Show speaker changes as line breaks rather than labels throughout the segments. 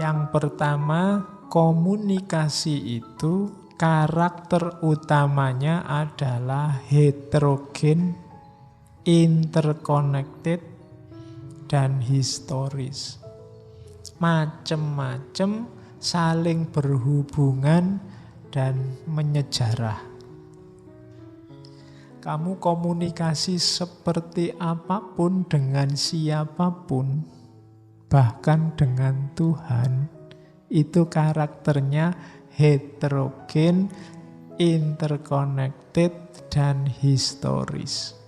Yang pertama, komunikasi itu karakter utamanya adalah heterogen, interconnected, dan historis. Macem-macem, saling berhubungan, dan menyejarah. Kamu komunikasi seperti apapun dengan siapapun, bahkan dengan Tuhan, itu karakternya heterogen, interconnected, dan historis.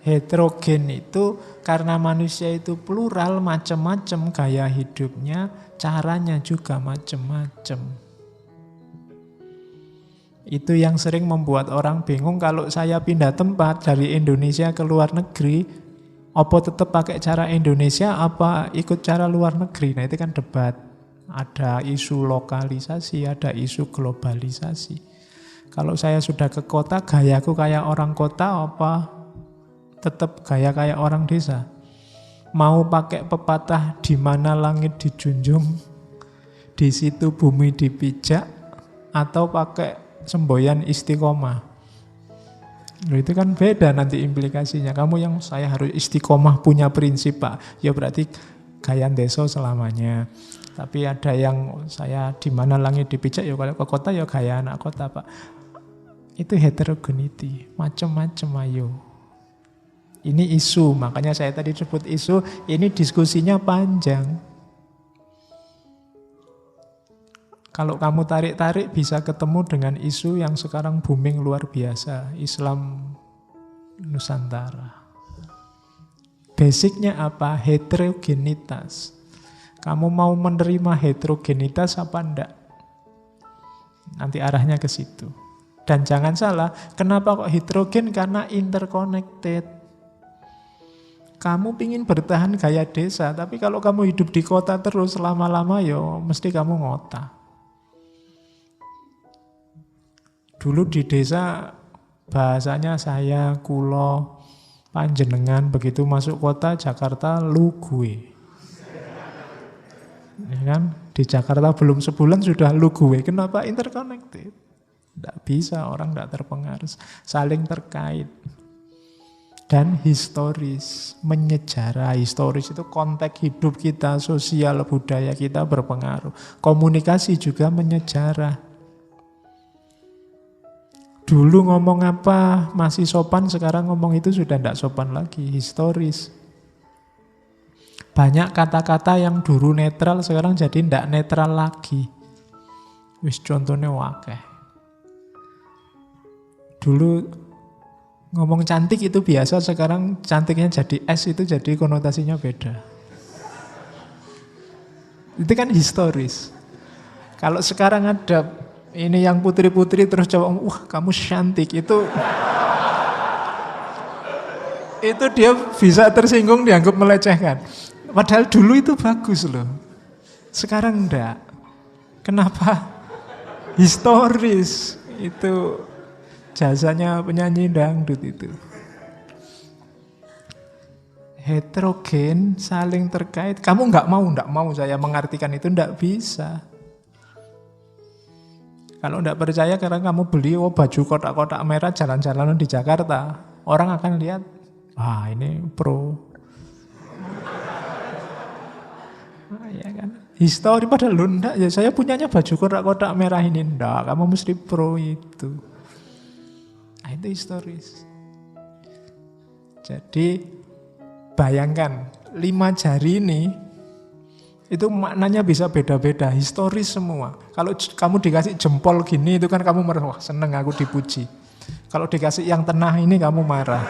Heterogen itu karena manusia itu plural, macam-macam gaya hidupnya, caranya juga macam-macam. Itu yang sering membuat orang bingung kalau saya pindah tempat dari Indonesia ke luar negeri, apa tetap pakai cara Indonesia, apa ikut cara luar negeri. Nah itu kan debat. Ada isu lokalisasi, ada isu globalisasi. Kalau saya sudah ke kota, gayaku kayak orang kota, apa tetap gaya kayak orang desa? Mau pakai pepatah di mana langit dijunjung, di situ bumi dipijak, atau pakai semboyan istiqomah. Itu kan beda nanti implikasinya. Kamu yang saya harus istiqomah punya prinsip Pak, ya berarti gaya deso selamanya. Tapi ada yang saya di mana langit dipijak, ya kalau ke kota ya gaya anak kota Pak. Itu heterogeneity, macam-macam ayo. Ini isu, makanya saya tadi sebut isu, ini diskusinya panjang. Kalau kamu tarik-tarik bisa ketemu dengan isu yang sekarang booming luar biasa, Islam Nusantara. Basicnya apa? Heterogenitas. Kamu mau menerima heterogenitas apa enggak? Nanti arahnya ke situ. Dan jangan salah, kenapa kok heterogen? Karena interconnected. Kamu pingin bertahan gaya desa, tapi kalau kamu hidup di kota terus lama-lama yo mesti kamu ngota. Dulu di desa bahasanya saya, kulo, panjenengan, begitu masuk kota Jakarta lu gue. Ya kan? Di Jakarta belum sebulan sudah lu gue. Kenapa? Interconnected. Tidak bisa, orang tidak terpengaruh. Saling terkait. Dan historis, menyejarah. Historis itu konteks hidup kita, sosial, budaya kita berpengaruh. Komunikasi juga menyejarah. Dulu ngomong apa masih sopan, sekarang ngomong itu sudah tidak sopan lagi, historis. Banyak kata-kata yang dulu netral sekarang jadi tidak netral lagi. Wis contohnya wakeh. Dulu ngomong cantik itu biasa, sekarang cantiknya jadi S itu jadi konotasinya beda. Itu kan historis. Kalau sekarang ada ini yang putri-putri terus coba, wah kamu cantik, itu dia bisa tersinggung, dianggap melecehkan. Padahal dulu itu bagus loh. Sekarang enggak. Kenapa? Historis. Itu jasanya penyanyi dangdut itu. Heterogen, saling terkait. Kamu enggak mau saya mengartikan itu, enggak bisa. Kalau tidak percaya karena kamu beli baju kotak-kotak merah jalan-jalan di Jakarta, orang akan lihat, wah ini pro. Ya kan? Histori padahal lu enggak, ya saya punyanya baju kotak-kotak merah ini, enggak, kamu mesti pro itu. Nah, itu historis. Jadi bayangkan 5 jari ini itu maknanya bisa beda-beda, historis semua. Kalau kamu dikasih jempol gini, itu kan kamu merasa, wah seneng aku dipuji. Kalau dikasih yang tengah ini kamu marah.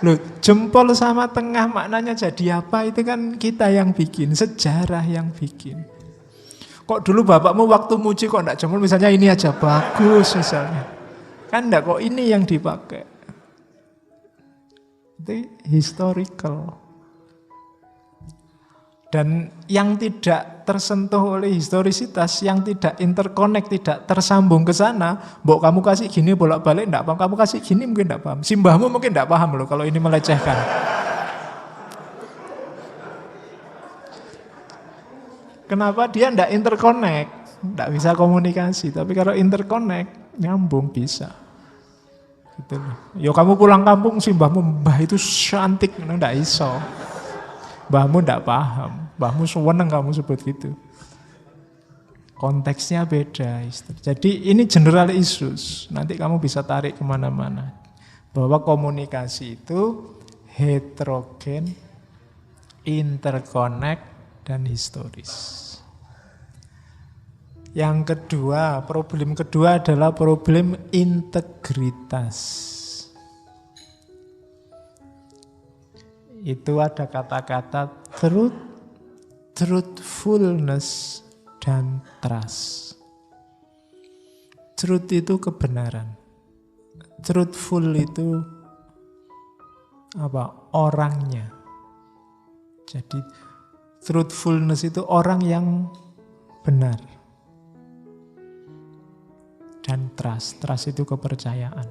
Loh, jempol sama tengah maknanya jadi apa? Itu kan kita yang bikin, sejarah yang bikin. Kok dulu bapakmu waktu muji kok enggak jempol, misalnya ini aja bagus misalnya. Kan enggak, kok ini yang dipakai. Itu historical. Dan yang tidak tersentuh oleh historisitas, yang tidak interconnect, tidak tersambung ke sana, mbok kamu kasih gini bolak-balik enggak paham, kamu kasih gini mungkin enggak paham. Simbahmu mungkin enggak paham loh kalau ini melecehkan. Kenapa dia ndak interconnect? Ndak bisa komunikasi. Tapi kalau interconnect, nyambung bisa. Gitu loh. Yo kamu pulang kampung sih mbah itu cantik, ndak iso. Mbahmu ndak paham. Mbahmu seneng kamu sebut gitu. Konteksnya beda. Jadi ini general issues. Nanti kamu bisa tarik kemana-mana. Bahwa komunikasi itu heterogen, interconnect, dan historis. Yang kedua, problem kedua adalah problem integritas. Itu ada kata-kata truth, truthfulness, dan trust. Truth itu kebenaran. Truthful itu apa? Orangnya. Jadi truthfulness itu orang yang benar. Dan trust itu kepercayaan.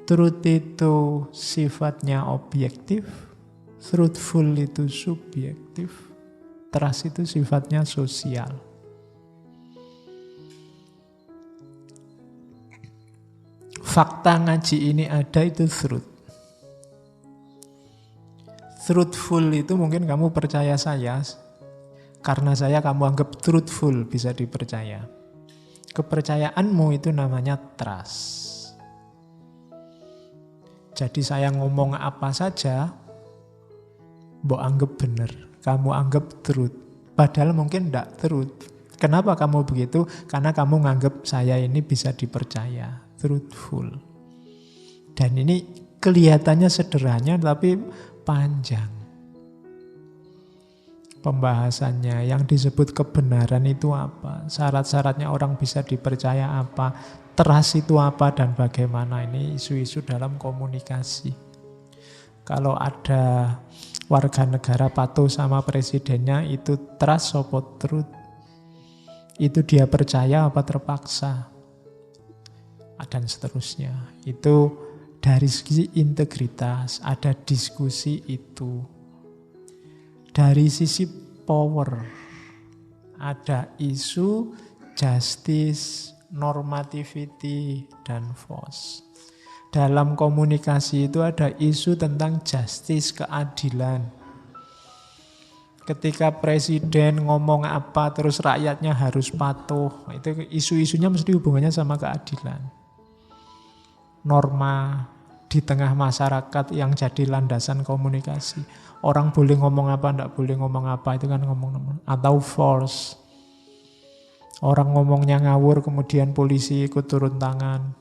Truth itu sifatnya objektif, truthful itu subjektif, trust itu sifatnya sosial. Fakta ngaji ini ada itu truth. Truthful itu mungkin kamu percaya saya, karena saya kamu anggap truthful, bisa dipercaya. Kepercayaanmu itu namanya trust. Jadi saya ngomong apa saja, mbok anggap benar, kamu anggap truth. Padahal mungkin tidak truth. Kenapa kamu begitu? Karena kamu nganggap saya ini bisa dipercaya, truthful. Dan ini kelihatannya sederhana tapi panjang. Pembahasannya yang disebut kebenaran itu apa? Syarat-syaratnya orang bisa dipercaya apa? Trust itu apa dan bagaimana? Ini isu-isu dalam komunikasi. Kalau ada warga negara patuh sama presidennya, itu trust atau truth? Itu dia percaya apa terpaksa? Dan seterusnya. Itu dari segi integritas, ada diskusi itu. Dari sisi power, ada isu justice, normativity, dan force. Dalam komunikasi itu ada isu tentang justice, keadilan. Ketika presiden ngomong apa terus rakyatnya harus patuh, itu isu-isunya mesti hubungannya sama keadilan. Norma di tengah masyarakat yang jadi landasan komunikasi. Orang boleh ngomong apa, enggak boleh ngomong apa, itu kan ngomong. Atau force. Orang ngomongnya ngawur, kemudian polisi ikut turun tangan.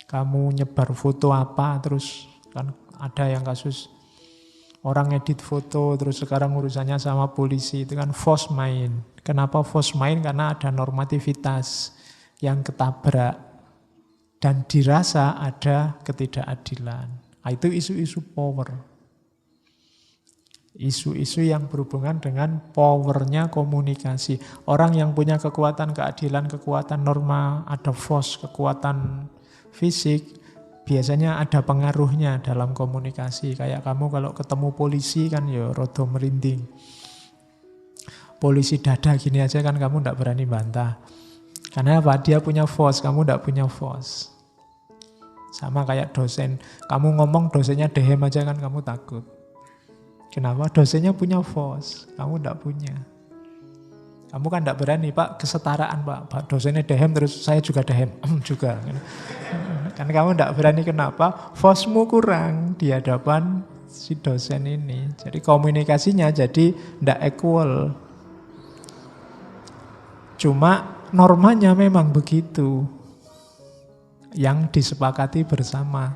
Kamu nyebar foto apa, terus kan ada yang kasus orang edit foto, terus sekarang urusannya sama polisi, itu kan force main. Kenapa force main? Karena ada normativitas yang ketabrak dan dirasa ada ketidakadilan. Nah, itu isu-isu power. Isu-isu yang berhubungan dengan powernya komunikasi. Orang yang punya kekuatan keadilan, kekuatan norma, ada force, kekuatan fisik, biasanya ada pengaruhnya dalam komunikasi. Kayak kamu kalau ketemu polisi kan ya rada merinding. Polisi dada gini aja kan kamu tidak berani bantah. Karena apa? Dia punya force, kamu tidak punya force. Sama kayak dosen. Kamu ngomong dosennya dehem aja kan kamu takut. Kenapa? Dosennya punya force, kamu tidak punya. Kamu kan tidak berani, Pak, kesetaraan Pak. Dosennya dehem terus saya juga dehem. Juga. Kan kamu tidak berani, kenapa? Force-mu kurang di hadapan si dosen ini. Jadi komunikasinya jadi tidak equal. Cuma normanya memang begitu. Yang disepakati bersama.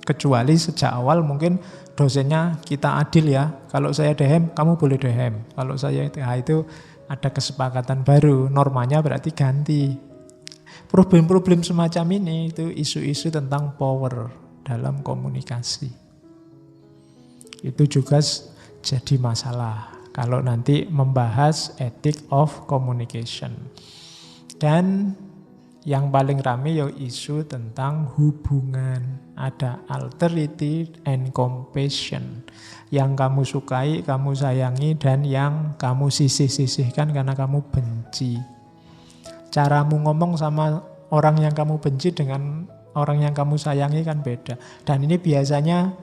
Kecuali sejak awal mungkin dosennya kita adil ya. Kalau saya dehem, kamu boleh dehem. Kalau saya itu ada kesepakatan baru. Normanya berarti ganti. Problem-problem semacam ini itu isu-isu tentang power dalam komunikasi. Itu juga jadi masalah kalau nanti membahas ethic of communication. Dan Yang paling rame ya isu tentang hubungan. Ada alterity and compassion. Yang kamu sukai, kamu sayangi, dan yang kamu sisih-sisihkan karena kamu benci. Caramu ngomong sama orang yang kamu benci dengan orang yang kamu sayangi kan beda. Dan ini biasanya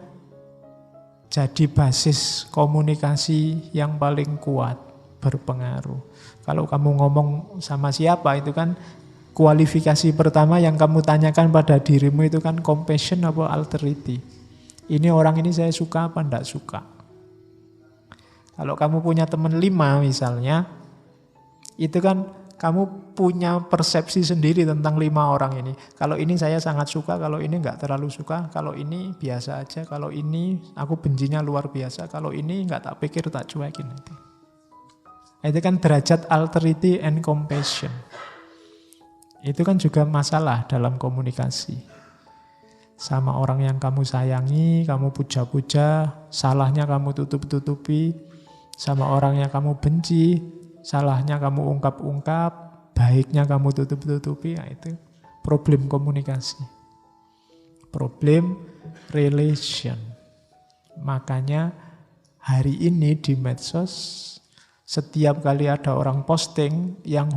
jadi basis komunikasi yang paling kuat, berpengaruh. Kalau kamu ngomong sama siapa itu kan kualifikasi pertama yang kamu tanyakan pada dirimu itu kan compassion apa alterity. Ini orang ini saya suka apa enggak suka. Kalau kamu punya teman 5 misalnya, itu kan kamu punya persepsi sendiri tentang 5 orang ini. Kalau ini saya sangat suka, kalau ini enggak terlalu suka, kalau ini biasa aja, kalau ini aku bencinya luar biasa, kalau ini enggak tak pikir tak cuekin. Itu kan derajat alterity and compassion. Itu kan juga masalah dalam komunikasi. Sama orang yang kamu sayangi, kamu puja-puja, salahnya kamu tutup-tutupi. Sama orang yang kamu benci, salahnya kamu ungkap-ungkap, baiknya kamu tutup-tutupi. Nah, itu problem komunikasi. Problem relation. Makanya hari ini di medsos, setiap kali ada orang posting yang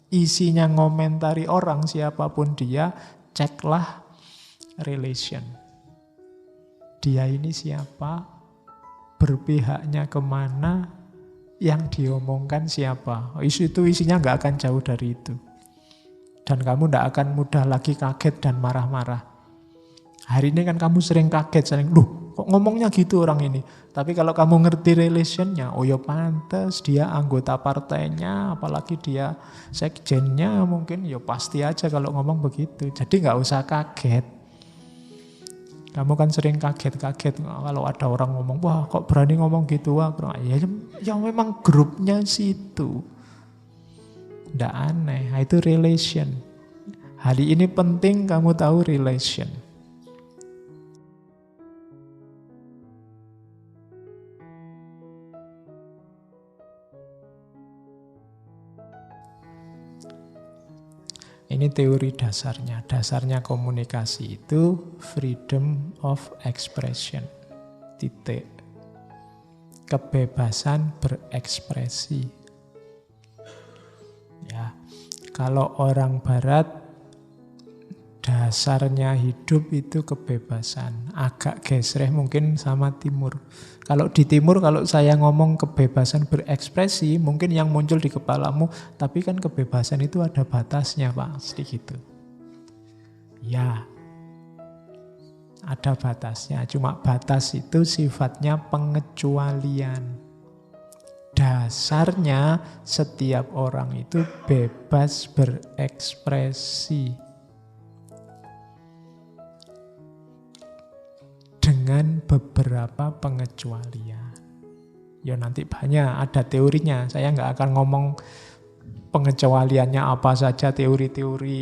isinya ngomentari orang siapapun dia, ceklah relation. Dia ini siapa, berpihaknya kemana, yang diomongkan siapa. Isu itu isinya nggak akan jauh dari itu. Dan kamu nggak akan mudah lagi kaget dan marah-marah. Hari ini kan kamu sering kaget, sering, loh kok ngomongnya gitu orang ini. Tapi kalau kamu ngerti relationnya, oh ya pantes, dia anggota partainya, apalagi dia sekjennya mungkin, ya pasti aja kalau ngomong begitu. Jadi nggak usah kaget. Kamu kan sering kaget-kaget kalau ada orang ngomong, wah kok berani ngomong gitu, wah ya memang grupnya situ. Nggak aneh, itu relation. Hari ini penting kamu tahu relation. Ini teori dasarnya. Dasarnya komunikasi itu freedom of expression. Titik. Kebebasan berekspresi. Ya, kalau orang barat dasarnya hidup itu kebebasan. Agak gesreh mungkin sama timur. Kalau di timur, kalau saya ngomong kebebasan berekspresi, mungkin yang muncul di kepalamu, tapi kan kebebasan itu ada batasnya, Pak. Sedikit gitu. Ya, ada batasnya. Cuma batas itu sifatnya pengecualian. Dasarnya setiap orang itu bebas berekspresi. Dengan beberapa pengecualian. Ya nanti banyak ada teorinya. Saya nggak akan ngomong pengecualiannya apa saja, teori-teori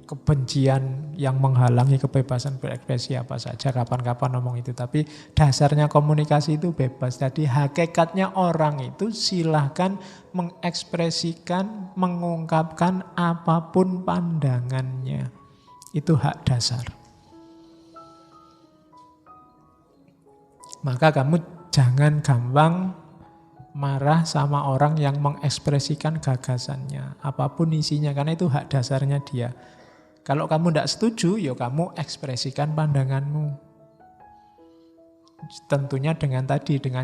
kebencian yang menghalangi kebebasan berekspresi apa saja, kapan-kapan ngomong itu. Tapi dasarnya komunikasi itu bebas. Jadi hakikatnya orang itu silahkan mengekspresikan, mengungkapkan apapun pandangannya. Itu hak dasar. Maka kamu jangan gampang marah sama orang yang mengekspresikan gagasannya. Apapun isinya, karena itu hak dasarnya dia. Kalau kamu tidak setuju, ya kamu ekspresikan pandanganmu. Tentunya dengan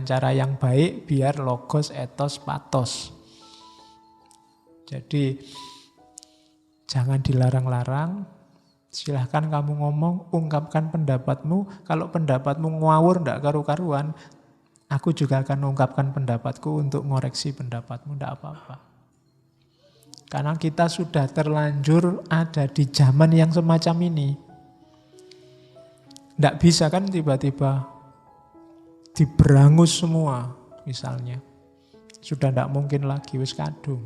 cara yang baik, biar logos, etos, patos. Jadi, jangan dilarang-larang. Silahkan kamu ngomong, ungkapkan pendapatmu. Kalau pendapatmu ngawur, tidak karu-karuan, aku juga akan ungkapkan pendapatku untuk ngoreksi pendapatmu, tidak apa-apa. Karena kita sudah terlanjur ada di zaman yang semacam ini. Tidak bisa kan tiba-tiba diberangus semua, misalnya. Sudah tidak mungkin lagi, wis kadung.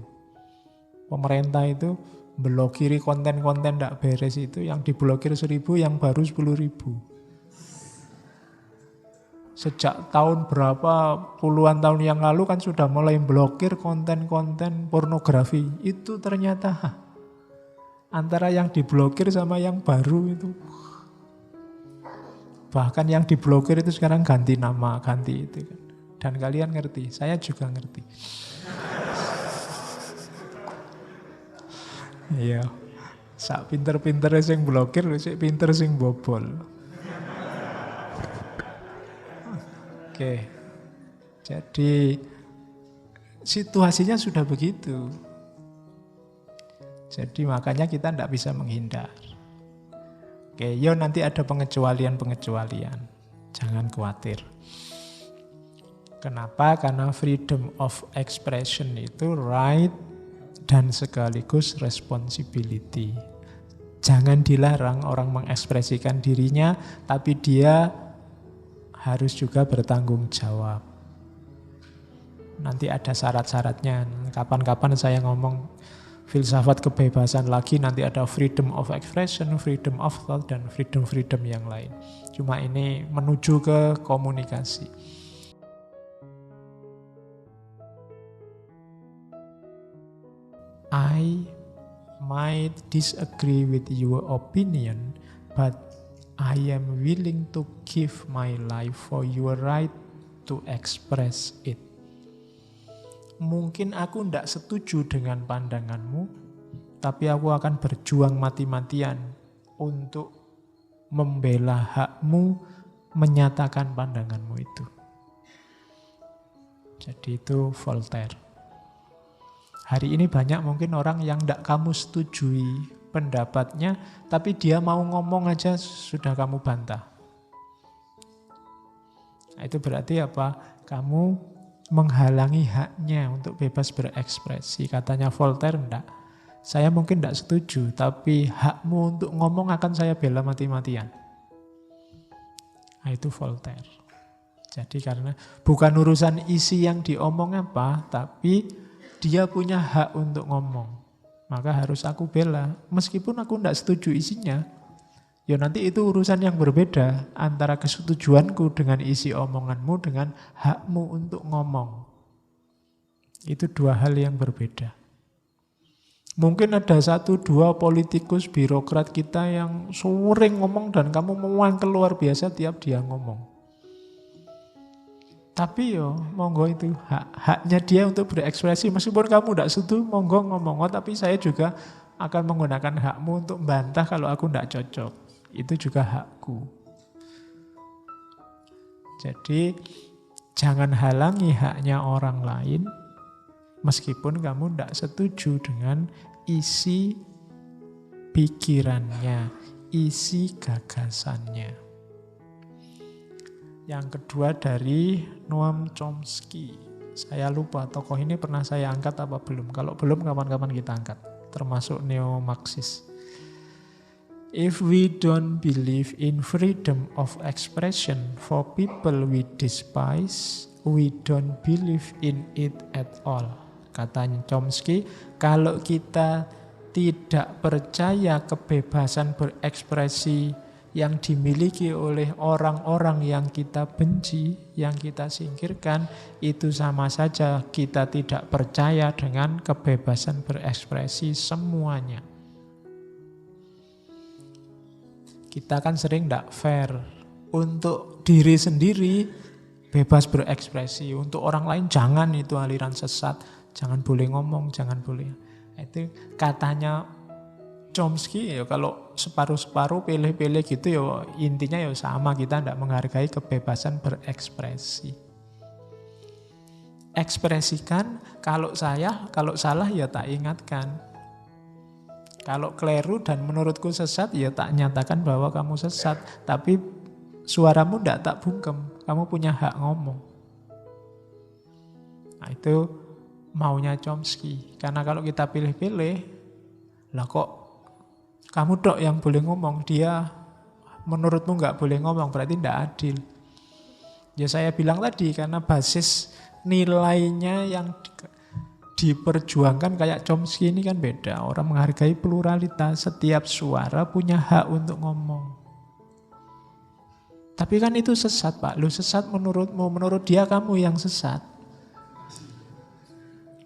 Pemerintah itu blokiri konten-konten tidak beres itu, yang diblokir 1.000, yang baru 10.000. Sejak tahun berapa, puluhan tahun yang lalu kan sudah mulai blokir konten-konten pornografi. Itu ternyata Antara yang diblokir sama yang baru itu. Bahkan yang diblokir itu sekarang ganti nama, ganti itu kan. Dan kalian ngerti, saya juga ngerti. Iya. Sak pinter-pinter sing blokir, sik pinter sing bobol. Oke. Jadi situasinya sudah begitu. Jadi makanya kita tidak bisa menghindar. Oke, yo nanti ada pengecualian-pengecualian. Jangan khawatir. Kenapa? Karena freedom of expression itu right dan sekaligus responsibility. Jangan dilarang orang mengekspresikan dirinya, tapi dia harus juga bertanggung jawab. Nanti ada syarat-syaratnya. Kapan-kapan saya ngomong filsafat kebebasan lagi, nanti ada freedom of expression, freedom of thought, dan freedom-freedom yang lain. Cuma ini menuju ke komunikasi. I might disagree with your opinion, but I am willing to give my life for your right to express it. Mungkin aku tidak setuju dengan pandanganmu, tapi aku akan berjuang mati-matian untuk membela hakmu menyatakan pandanganmu itu. Jadi itu Voltaire. Hari ini banyak mungkin orang yang tidak kamu setujui pendapatnya, tapi dia mau ngomong aja sudah kamu bantah. Nah, itu berarti apa? Kamu menghalangi haknya untuk bebas berekspresi. Katanya Voltaire, enggak. Saya mungkin tidak setuju, tapi hakmu untuk ngomong akan saya bela mati-matian. Nah, itu Voltaire. Jadi karena bukan urusan isi yang diomong apa, tapi dia punya hak untuk ngomong. Maka harus aku bela. Meskipun aku tidak setuju isinya, ya nanti itu urusan yang berbeda antara kesetujuanku dengan isi omonganmu dengan hakmu untuk ngomong. Itu dua hal yang berbeda. Mungkin ada 1-2 politikus birokrat kita yang sering ngomong dan kamu mewangkel luar biasa tiap dia ngomong. Tapi yo monggo itu haknya dia untuk berekspresi. Meskipun kamu tidak setuju, monggo ngomong. Oh, tapi saya juga akan menggunakan hakmu untuk membantah kalau aku tidak cocok. Itu juga hakku. Jadi jangan halangi haknya orang lain meskipun kamu tidak setuju dengan isi pikirannya, isi gagasannya. Yang kedua dari Noam Chomsky. Saya lupa tokoh ini pernah saya angkat apa belum. Kalau belum kapan-kapan kita angkat. Termasuk neo-Marxis. If we don't believe in freedom of expression for people we despise, we don't believe in it at all. Katanya Chomsky, kalau kita tidak percaya kebebasan berekspresi yang dimiliki oleh orang-orang yang kita benci, yang kita singkirkan, itu sama saja kita tidak percaya dengan kebebasan berekspresi semuanya. Kita kan sering tidak fair. Untuk diri sendiri bebas berekspresi. Untuk orang lain jangan, itu aliran sesat. Jangan boleh ngomong, jangan boleh. Itu katanya Chomsky, ya kalau separuh-separuh pilih-pilih gitu ya intinya ya sama, kita tidak menghargai kebebasan berekspresi. Ekspresikan, kalau salah ya tak ingatkan. Kalau keliru dan menurutku sesat, ya tak nyatakan bahwa kamu sesat. Tapi suaramu tidak tak bungkem. Kamu punya hak ngomong. Nah itu maunya Chomsky. Karena kalau kita pilih-pilih, lah kok kamu dok yang boleh ngomong, dia menurutmu nggak boleh ngomong, berarti tidak adil. Ya saya bilang tadi, karena basis nilainya yang diperjuangkan kayak Chomsky ini kan beda. Orang menghargai pluralitas, setiap suara punya hak untuk ngomong. Tapi kan itu sesat Pak, lu sesat menurutmu, menurut dia kamu yang sesat.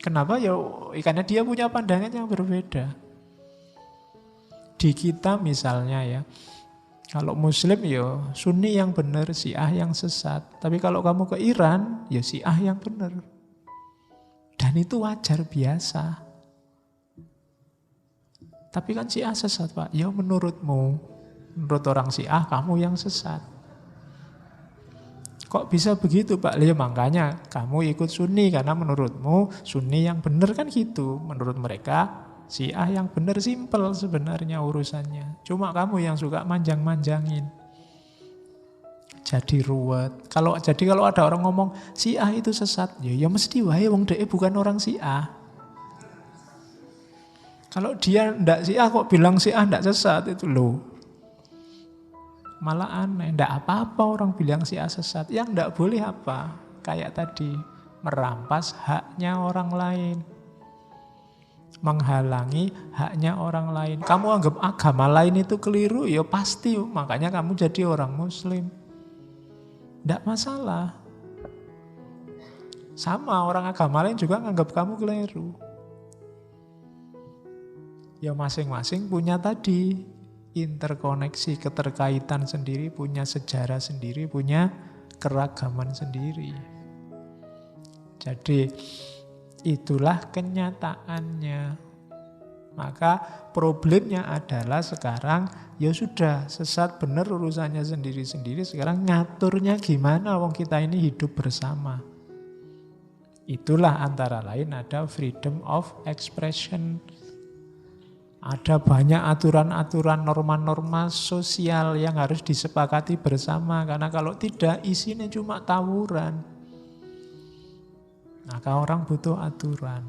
Kenapa? Ya karena dia punya pandangan yang berbeda. Di kita misalnya ya, kalau Muslim ya Sunni yang benar, Syiah yang sesat. Tapi kalau kamu ke Iran, ya Syiah yang benar. Dan itu wajar biasa. Tapi kan Syiah sesat Pak. Ya menurutmu, menurut orang Syiah kamu yang sesat. Kok bisa begitu Pak? Ya makanya kamu ikut Sunni karena menurutmu Sunni yang benar kan gitu. Menurut mereka Syiah yang benar, simpel sebenarnya urusannya. Cuma kamu yang suka manjang-manjangin. Jadi ruwet. Kalau ada orang ngomong Syiah itu sesat, ya mesti wae wong dhek bukan orang Syiah. Kalau dia ndak Syiah kok bilang Syiah ndak sesat, itu loh. Malah aneh, ndak apa-apa orang bilang Syiah sesat. Yang ndak boleh apa? Kayak tadi, merampas haknya orang lain. Menghalangi haknya orang lain. Kamu anggap agama lain itu keliru, ya pasti. Makanya kamu jadi orang Muslim. Tidak masalah. Sama orang agama lain juga anggap kamu keliru. Ya masing-masing punya tadi interkoneksi, keterkaitan sendiri, punya sejarah sendiri, punya keragaman sendiri. Jadi itulah kenyataannya. Maka problemnya adalah sekarang ya sudah sesat benar urusannya sendiri-sendiri. Sekarang ngaturnya gimana wong kita ini hidup bersama. Itulah antara lain ada freedom of expression. Ada banyak aturan-aturan, norma-norma sosial yang harus disepakati bersama. Karena kalau tidak isinya cuma tawuran. Maka orang butuh aturan.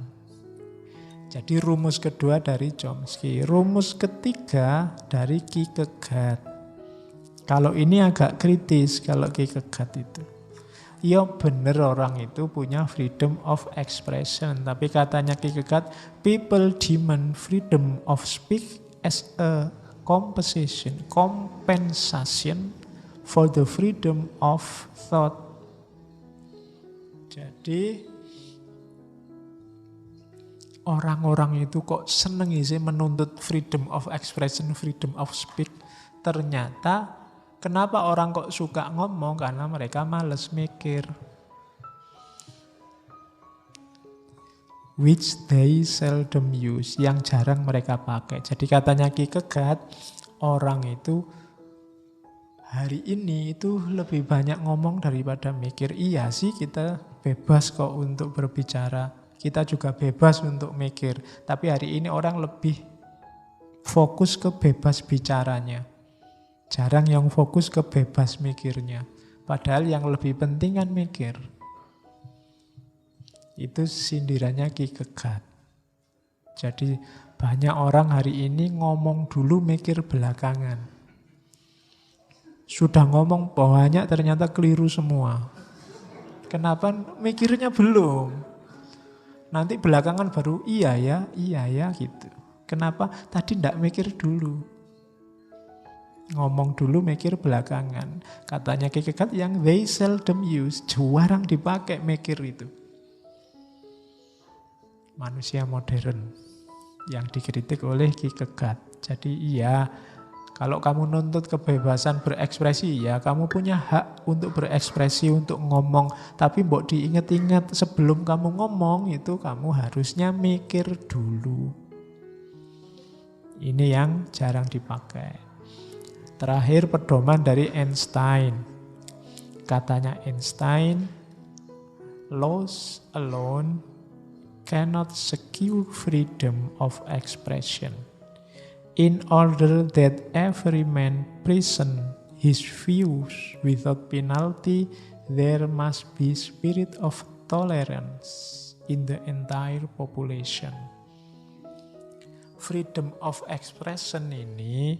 Jadi rumus kedua dari Chomsky. Rumus ketiga dari Kierkegaard. Kalau ini agak kritis kalau Kierkegaard itu. Ya benar orang itu punya freedom of expression. Tapi katanya Kierkegaard, people demand freedom of speech as a compensation for the freedom of thought. Jadi orang-orang itu kok seneng sih menuntut freedom of expression, freedom of speech. Ternyata kenapa orang kok suka ngomong? Karena mereka males mikir. Which they seldom use, yang jarang mereka pakai. Jadi katanya Kierkegaard, orang itu hari ini itu lebih banyak ngomong daripada mikir. Iya sih, kita bebas kok untuk berbicara. Kita juga bebas untuk mikir. Tapi hari ini orang lebih fokus ke bebas bicaranya. Jarang yang fokus ke bebas mikirnya. Padahal yang lebih penting kan mikir. Itu sindirannya Kierkegaard. Jadi banyak orang hari ini ngomong dulu mikir belakangan. Sudah ngomong banyak ternyata keliru semua. Kenapa? Mikirnya belum. Nanti belakangan baru iya ya gitu. Kenapa? Tadi tidak mikir dulu. Ngomong dulu mikir belakangan. Katanya Kierkegaard yang they seldom use, jarang dipakai mikir itu. Manusia modern yang dikritik oleh Kierkegaard. Jadi iya, kalau kamu nuntut kebebasan berekspresi, ya kamu punya hak untuk berekspresi, untuk ngomong. Tapi mbok diingat-ingat sebelum kamu ngomong itu kamu harusnya mikir dulu. Ini yang jarang dipakai. Terakhir pedoman dari Einstein. Katanya Einstein, laws alone cannot secure freedom of expression. In order that every man present his views without penalty, there must be spirit of tolerance in the entire population. Freedom of expression ini,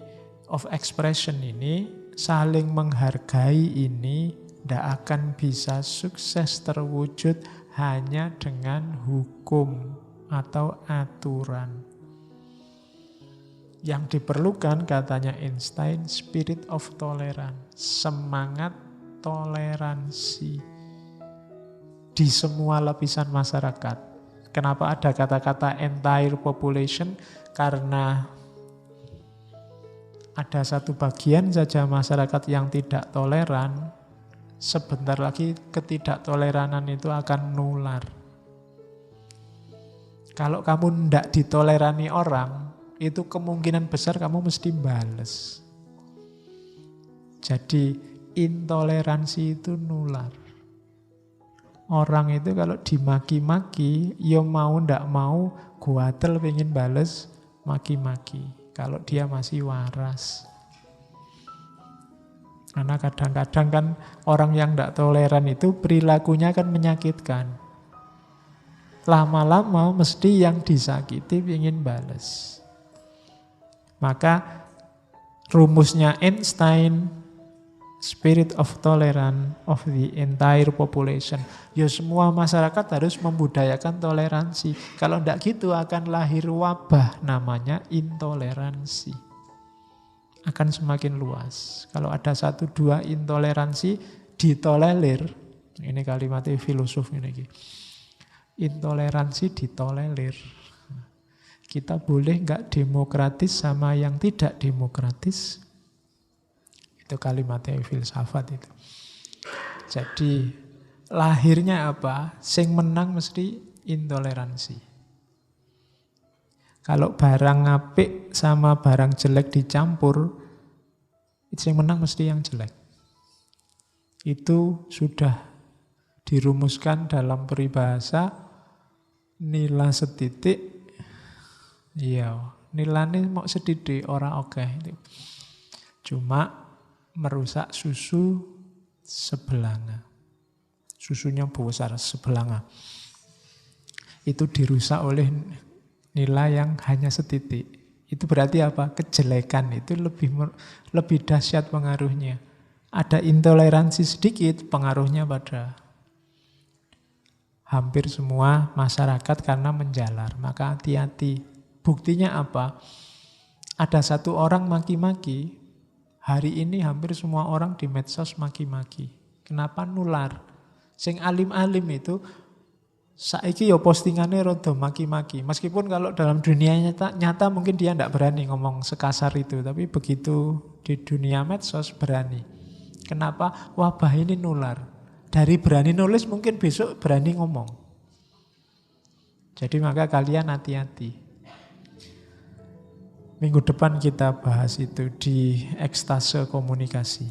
saling menghargai ini tidak akan bisa sukses terwujud hanya dengan hukum atau aturan. Yang diperlukan, katanya Einstein, spirit of tolerance, semangat toleransi di semua lapisan masyarakat. Kenapa ada kata-kata entire population? Karena ada satu bagian saja masyarakat yang tidak toleran, sebentar lagi ketidaktoleranan itu akan nular. Kalau kamu tidak ditolerani orang, itu kemungkinan besar kamu mesti bales. Jadi intoleransi itu nular. Orang itu kalau dimaki-maki, ya mau ndak mau, guatel pengen bales maki-maki. Kalau dia masih waras. Karena kadang-kadang kan orang yang ndak toleran itu perilakunya kan menyakitkan. Lama-lama mesti yang disakiti pengen bales. Maka rumusnya Einstein, spirit of tolerance of the entire population. Ya semua masyarakat harus membudayakan toleransi. Kalau tidak gitu akan lahir wabah namanya intoleransi. Akan semakin luas. Kalau ada 1-2 intoleransi ditolerir. Ini kalimatnya filosof ini. Intoleransi ditolerir. Kita boleh nggak demokratis sama yang tidak demokratis. Itu kalimatnya filsafat itu. Jadi lahirnya apa? Sing menang mesti intoleransi. Kalau barang apik sama barang jelek dicampur, itu yang menang mesti yang jelek. Itu sudah dirumuskan dalam peribahasa nila setitik. Iya, nilane mau sedidik ora oke. Cuma merusak susu sebelanga. Susunya besar sebelanga. Itu dirusak oleh nilai yang hanya setitik. Itu berarti apa? Kejelekan itu lebih dahsyat pengaruhnya. Ada intoleransi sedikit, pengaruhnya pada hampir semua masyarakat karena menjalar. Maka hati-hati. Buktinya apa? Ada satu orang maki-maki, hari ini hampir semua orang di medsos maki-maki. Kenapa nular? Sing alim-alim itu saiki ya postingannya rada maki-maki. Meskipun kalau dalam dunia nyata mungkin dia tidak berani ngomong sekasar itu. Tapi begitu di dunia medsos berani. Kenapa? Wabah ini nular. Dari berani nulis mungkin besok berani ngomong. Jadi maka kalian hati-hati. Minggu depan kita bahas itu di ekstase komunikasi.